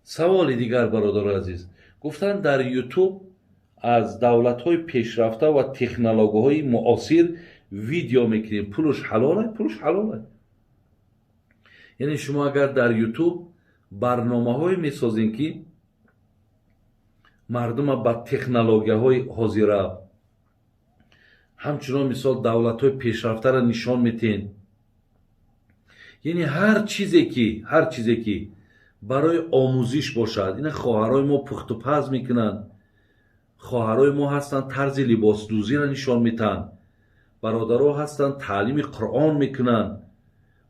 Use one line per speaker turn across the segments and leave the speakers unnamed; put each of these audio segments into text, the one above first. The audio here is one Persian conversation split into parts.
سوال دیگر برادر عزیز، گفتن در یوتیوب از دولت‌های پیشرفته و تکنولوژی‌های معاصر ویدیو میکنیم، پولش حلاله؟ پولش حلاله. یعنی شما اگر در یوتیوب برنامه‌های میسازین که مردم با تکنولوژی‌های حاضره، همچنان مثال دولت‌های پیشرفته را نشان میتین، یعنی هر چیزی که برای آموزش باشد، این خواهرای ما پخت و پز میکنن، خواهرای ما هستن طرز لباس دوزی را نشان میتن، برادرها هستن تعلیم قرآن میکنن،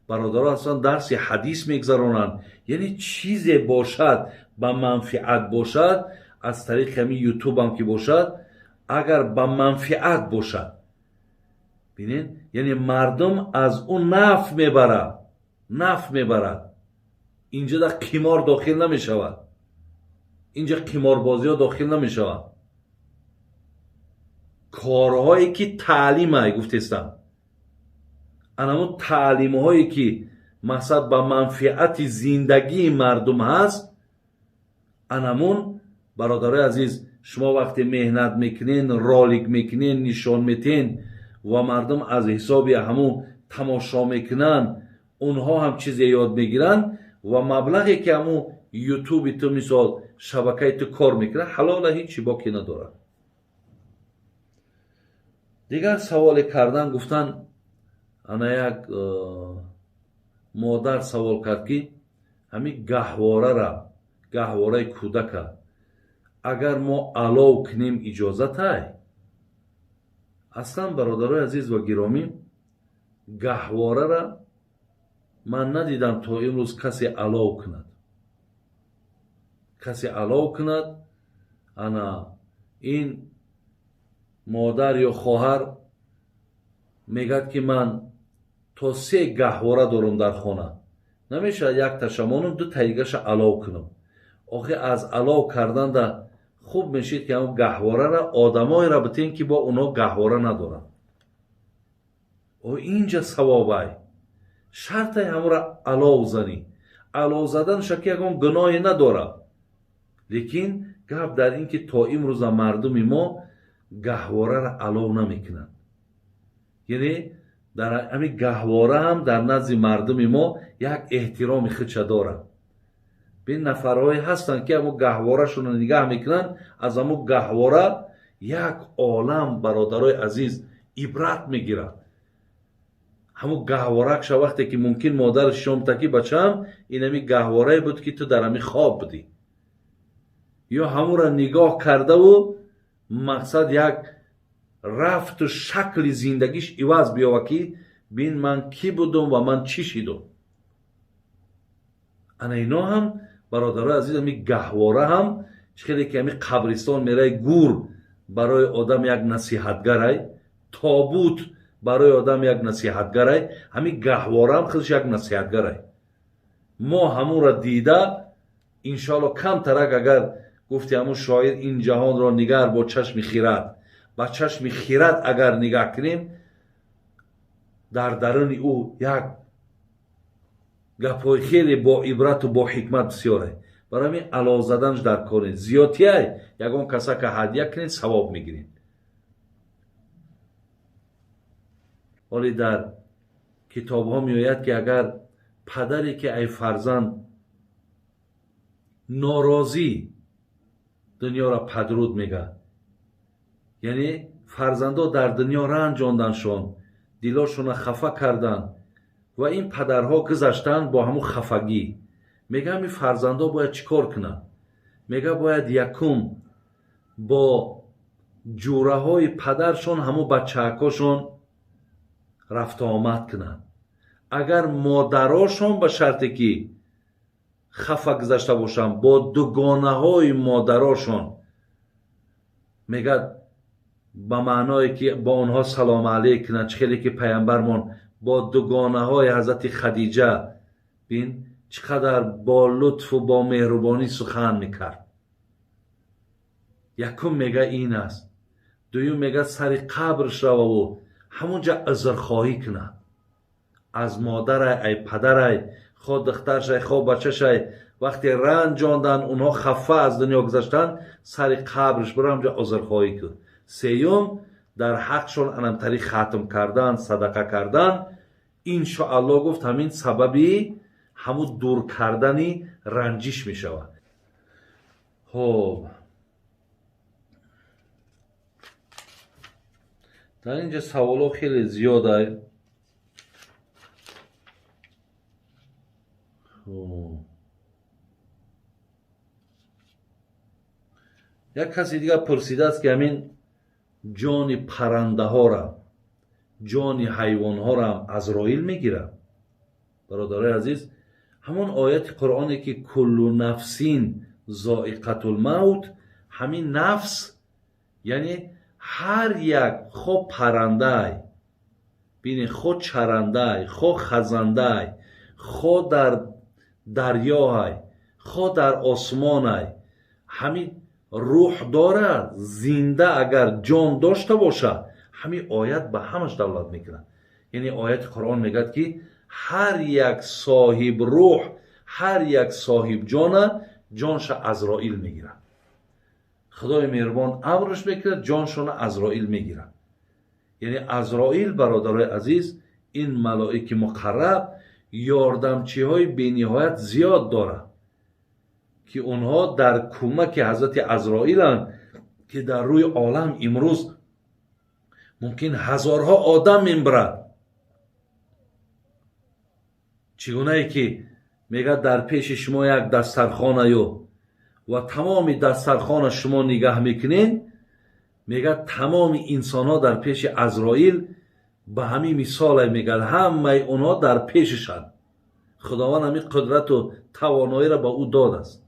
برادرها هستن درس حدیث میگذرانن. یعنی چیز باشد با منفعت باشد، از طریق همین یوتیوب هم که باشد، اگر با منفعت باشد، ببینید یعنی مردم از اون نفع میبرد. اینجا در قمار داخل نمیشود، اینجا قماربازی ها داخل نمیشود. کارهایی که تعلیم های گفتستم، انمون تعلیم هایی که مثلا با منفعت زندگی مردم هست، انمون برادر عزیز شما وقتی مهنت میکنین، رالک میکنین، نشان میتین و مردم از حسابی همون تماشا میکنن، اونها هم چیزی یاد میگیرن و مبلغی که همون یوتیوب تو مثال شبکه تو کار میکنه، حلاله، هیچی باقی نداره. دیگر سوال کردن، گفتن انا یک مادر سوال کرد که همین گهواره کودک اگر ما علاو کنیم اجازت های؟ اصلا برادرای عزیز و گرامی، گهواره را من ندیدم تا امروز کسی علاو کند. انا این مادر یا خواهر میگد که من تا 3 گهواره دارم در خانه، نمیشه یک تشمانم 2 تایگش علاو کنم. آخه از علاو کردن ده خوب میشید که همون گهواره را آدمای را بتین که با اونا گهواره ندارن. و اینجا ثوابه، شرط همون را علاو زنی. علاو زدن شکی اگه گناهی نداره، لیکن گفت در این که تا امروز مردم ما گهواره را علاو نمیکنن. یعنی در همین گهواره هم در نزد مردم ما یک احترام خودش داره. بین نفرهایی هستن که همون گهواره شون نگاه میکنن، از همون گهواره یک عالم برادرای عزیز عبرت میگیرن. همون گهواره شو وقتی که ممکن مادرش شام تکی بچم این همین گهواره بود که تو در همین خواب بودی، یا همون را نگاه کرده و مقصد یک رفت و شکل زندگیش عوض بیاوه که بین من کی بودم و من چی شدم. انا اینا هم برادرای عزیز همین گهواره هم خیلی که همین قبرستان میره گور برای آدم یک نصیحتگر، تابوت برای آدم یک نصیحتگر، همین گهواره هم خودش یک نصیحتگر. ما همون را دیده انشالله کم ترک اگر گفتی همون شاعر این جهان را نگر با چشم خیرت، با چشم خیرت اگر نگاه کنیم در درون او یک گپای خیلی با عبرت و با حکمت بسیاره. برای همین علاوه زدنش در کار زیادی های یکان کسا که هدیه کنید ثواب میگیرید. ولی در کتاب ها میآید که اگر پدری که ای فرزند ناراضی دنیا را پدرود میگه، یعنی فرزندا در دنیا رنجاندنشون، دلاشون خفه کردن و این پدرها گذشتن با همون خفگی. میگه این فرزندا باید چیکار کنن؟ میگه باید یکم با جوره های پدرشون همون بچه‌کاشون رفت آمد کنن. اگر مادراشون به شرطی که خفه گذشته باشن با دوگانه های مادراشون، میگه به معنای که با اونها سلام علیک کنن، خیلی که پیامبرمون با دوگانه های حضرت خدیجه بین چقدر با لطف و با مهربانی سخن میکرد. یکم میگه این است، دویم میگه سر قبرش رو و همونجا عذرخواهی کنه از مادر ای پدر ای، خود دخترش ای، خود بچهش ای، وقتی رنجاندن اونها خفه از دنیا گذاشتن سر قبرش برم جا عذرخواهی کرد. سیوم در حقشون انمتری ختم کردن، صدقه کردن. انشاءالله گفت همین سببی همون دور کردنی رنجش می شود. خب در اینجا سوال خیلی زیاده. یک کسی دیگه پرسیده است که همین جان پرنده ها را، جان حیوان ها را هم عزرائیل میگیره. برادرای عزیز، همون آیت قرآنی که کل نفسین ذائقة الموت، همین نفس یعنی هر یک خو پرنده، بینی خو چرنده، خو خزنده، خو در دریای، خو در آسمان، همین روح داره، زنده اگر جان داشته باشه، همین آیت به همش دلالت میکنه. یعنی آیت قرآن میگه که هر یک صاحب روح، هر یک صاحب جانش عزرائیل میگیره. خدای مهربان امرش میکنه جانشون عزرائیل میگیره. یعنی عزرائیل برادرای عزیز، این ملائک مقرب یاردمچی های بینهایت زیاد داره که اونها در کمک حضرت عزرائیل هستند که در روی عالم امروز ممکن هزارها آدم میبرد. چگونه ای که میگه در پیش شما یک دسترخوان یو و تمام دسترخوان شما نگاه میکنین، میگه تمام انسان ها در پیش عزرائیل به همین مثال میگه همه اونها در پیششن. خداوند همین قدرت و توانایی را به او داده است.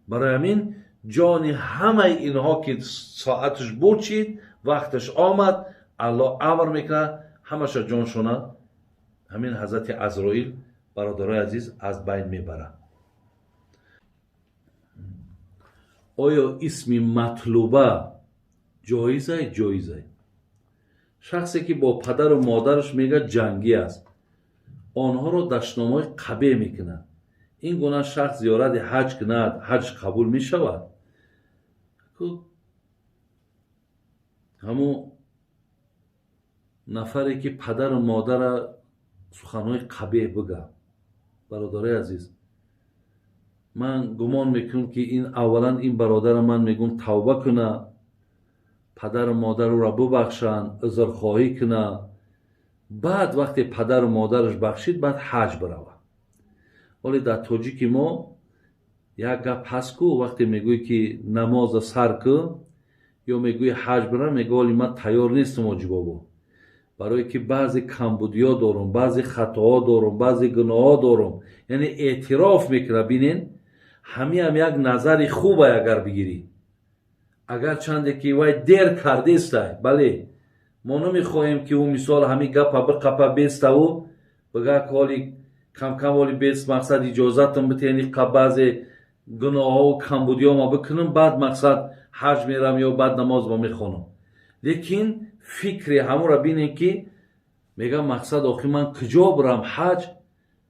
برای همین جان همه اینها که ساعتش بچید، وقتش آمد، الله امر میکنه همش جانشون همین حضرت عزرائیل برادرای عزیز از بین میبره. آیا اسم مطلوبه جایزه؟ جایزه. شخصی که با پدر و مادرش میگه جنگی است، آنها رو دشنامای قبیه میکنه، این گونه شخص زیارت حج کند، حج قبول میشود؟ همون نفری که پدر و مادر سخنهای قبیه بگه، برادرای عزیز، من گمان میکنم که این اولا این برادر من میگم توبه کنه، پدر و مادر رو را ببخشن، عذرخواهی کنه، بعد وقتی پدر و مادرش بخشید بعد حج بروه. ولی در تاجیک ما یک گپ هست که وقتی میگوی که نماز سر که یا میگوی حج بره، میگه ولی من تیار نیستم واجبابو، برای که بعضی کمبودیا دارم، بعضی خطاها دارم، بعضی گناها دارم. یعنی اعتراف میکنه. بینین هم یک نظر خوبه اگر بگیری، اگر چنده که وای دیر کرده است، بله ما نمیخواهیم که اون مثال همین گپا بقپا بیسته و بگه که کم کم ولی بیست مقصد اجازتم بده، یعنی بعضی گناه و کمبودیا ما بکنم، بعد مقصد حج میرم یا بعد نماز با میخونم. لیکن فکر همون را بینه که میگم مقصد آخی من کجا برم حج،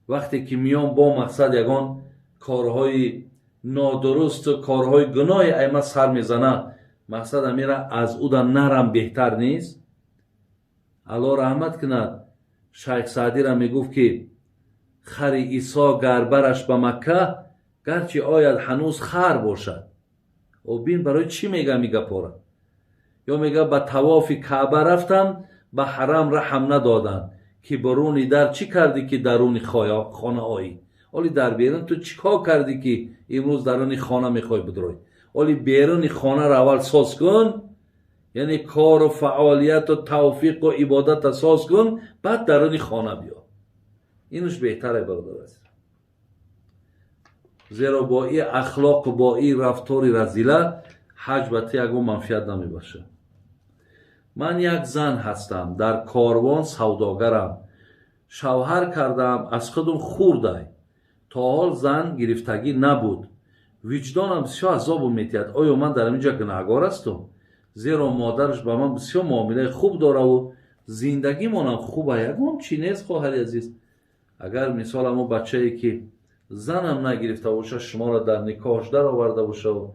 وقتی که میام با مقصد یگان کارهای نادرست و کارهای گناه ایمه سر میزنه، مقصد امیره از او در نرم بهتر نیست؟ الله رحمت کند شیخ سعدی را میگفت که خر عیسی گربرش به مکه گرچه آید هنوز خر باشد. و بین برای چی میگه پاره؟ یا میگه به طواف کعبه رفتم به حرم رحم ندادن که برونی در چی کردی که درونی خانه آیی؟ ولی در بیرون تو چیکار کردی که امروز درونی خانه میخوای بدروی؟ ولی بیرونی خانه را اول ساز کن، یعنی کار و فعالیت و توفیق و عبادت ساز کن، بعد درونی خانه بیا. اینش بهتره برادر است. زیرا با این اخلاق و با این رفتاری رذیله حج به تی اگه منفیت نمی باشه. من یک زن هستم، در کاروان سوداگرم، شوهر کردم، از خودم خورده، تا حال زن گرفتگی نبود، وجدانم بسیار عذاب میتید. آیا من در اینجا گناهکار هستم؟ زیرا مادرش به من بسیار معامله خوب داره و زندگی منم خوبه. یکم چی نیست خواهر عزیز؟ اگر مثال همون بچه‌ای که زنم نگرفته باشه شما را در نکاحش در آورده باشه و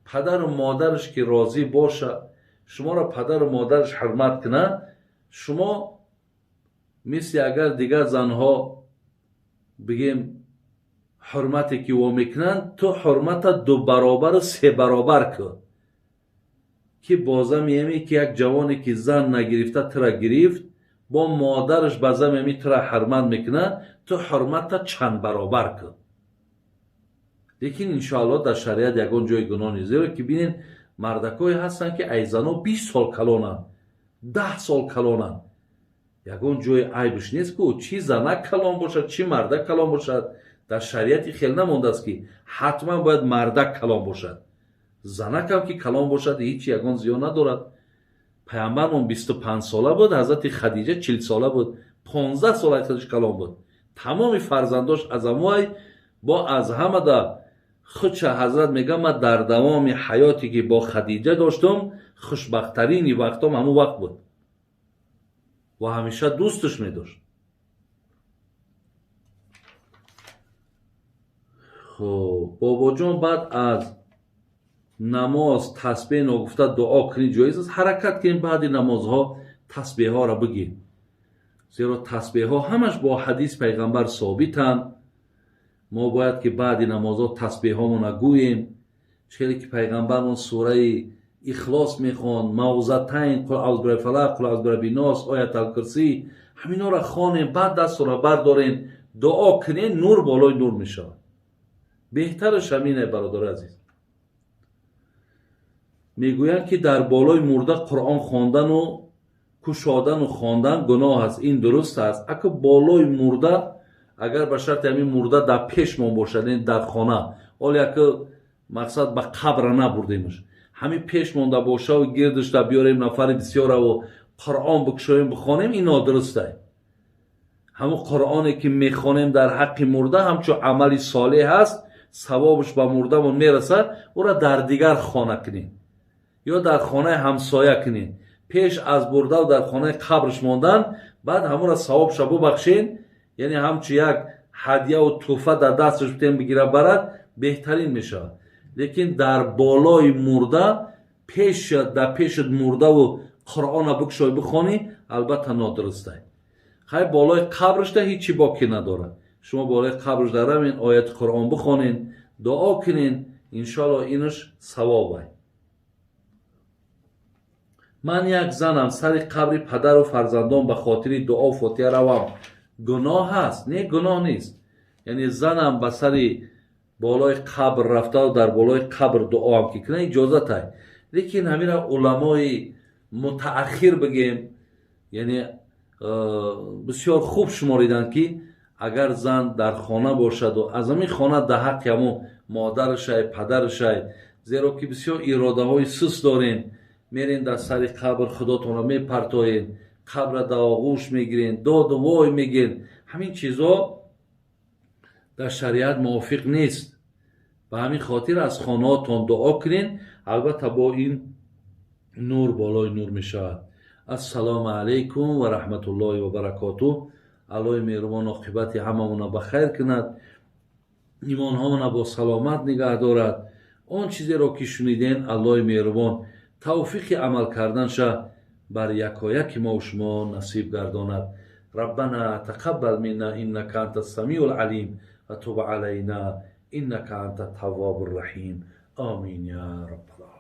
پدر و مادرش که راضی باشه شما را پدر و مادرش حرمت کنه، شما مثل اگر دیگر زنها بگیم حرمتی که و میکنن تو حرمت 2 برابر و 3 برابر کن که بازم میمی که یک جوانی که زن نگرفته ترا گرفت با مادرش بازم میمی ترا حرمت میکنه تو حرمت چند برابر کن. لیکن انشاءالله در شریعت یگان جای گناه نیست، زیرا که بینین مردکای هستن که ای زنا 20 سال کلانن 10 سال کلانن، یگان جای عیبش نیست که چی زنک کلان باشد چی مردک کلان باشد. در شریعت خیلی نمونده است که حتما باید مردک کلان باشد، زنک هم که کلان باشد هیچ یگان زیان ندارد. پیامبرمون 25 ساله بود، حضرت خدیجه 40 ساله بود، 15 ساله خودش کلان بود. تمام فرزنداش از همه با از همه در خودش حضرت میگه من در دوام حیاتی که با خدیجه داشتم خوشبخترین وقتم همون وقت بود و همیشه دوستش میداشت. خب بابا جان بعد از نماز تسبیح نگفته دعا کنی جایز است، حرکت کنیم بعد نمازها تسبیح ها را بگیم، زیرا تسبیح ها همش با حدیث پیغمبر ثابتن. ما باید که بعد نمازها تسبیح هامون گوییم، چیزی که پیغمبرمون سوره اخلاص میخوان، معوذتین، قل اعوذ برب الفلق، قل اعوذ برب الناس، آیت الکرسی، همینا را خوانیم بعد دست را بردارین دعا کنین نور بالای نور میشه. بهترش همینه برادر عزیز. میگویند که در بالای مرده قرآن خواندن و کشادن و خواندن گناه است. این درست است. اگه بالای مرده اگر به شرط همین مرده در پیش ما باشد، این در خانه، ولی اگه مقصد به قبر نبردیمش همین پیش مونده باشه و گردش در بیاریم نفر بسیار و قرآن بکشاییم بخوانیم، این نادرسته. همون قرآنی که میخوانیم در حق مرده همچون عملی صالح هست، ثوابش به مرده من میرسد، او را در دیگر خانه کنین یا در خانه همسایه کنین، پیش از برده و در خانه قبرش ماندن، بعد همون را ثوابش ببخشین، یعنی همچون یک هدیه و تحفه در دستش بتین بگیره برد، بهترین میشه. لیکن در بالای مرده در پیش مرده و قرآن بکشای بخوانی، البته نادرسته. خیلی بالای قبرش ده هیچی باقی نداره، شما بالای قبرش در همین آیت قرآن بخوانین دعا کنین، انشالله اینش ثوابه. من یک زنم سر قبر پدر و فرزندان به خاطر دعا و فاتحه روم، گناه هست؟ نه گناه نیست. یعنی زنم به سر بالای قبر رفته و در بالای قبر دعا هم که کنه اجازت هست. لیکن همین علمای متأخر بگیم یعنی بسیار خوب شماریدن که اگر زن در خانه باشد و از همین خانه در حق همون مادرش پدرش، زیرا که بسیار اراده های سست دارین، میرین در سر قبر خداتون را میپرتاین، قبر در آغوش میگیرین، داد و وای میگین، همین چیزا در شریعت موافق نیست. به همین خاطر از خانه هاتون دعا کنین، البته با این نور بالای نور میشود. السلام علیکم و رحمت الله و برکاته. الله مهربان عاقبت هممون بخیر کند، ایمان هامون با سلامت نگه دارد. آن چیزی را که شنیدین الله مهربان توفیق عمل کردن شه بر یکایک ما و شما نصیب گرداند. ربنا تقبل منا انك انت السمیع العلیم و تب علینا انك انت التواب الرحیم. آمین یا رب العالمین.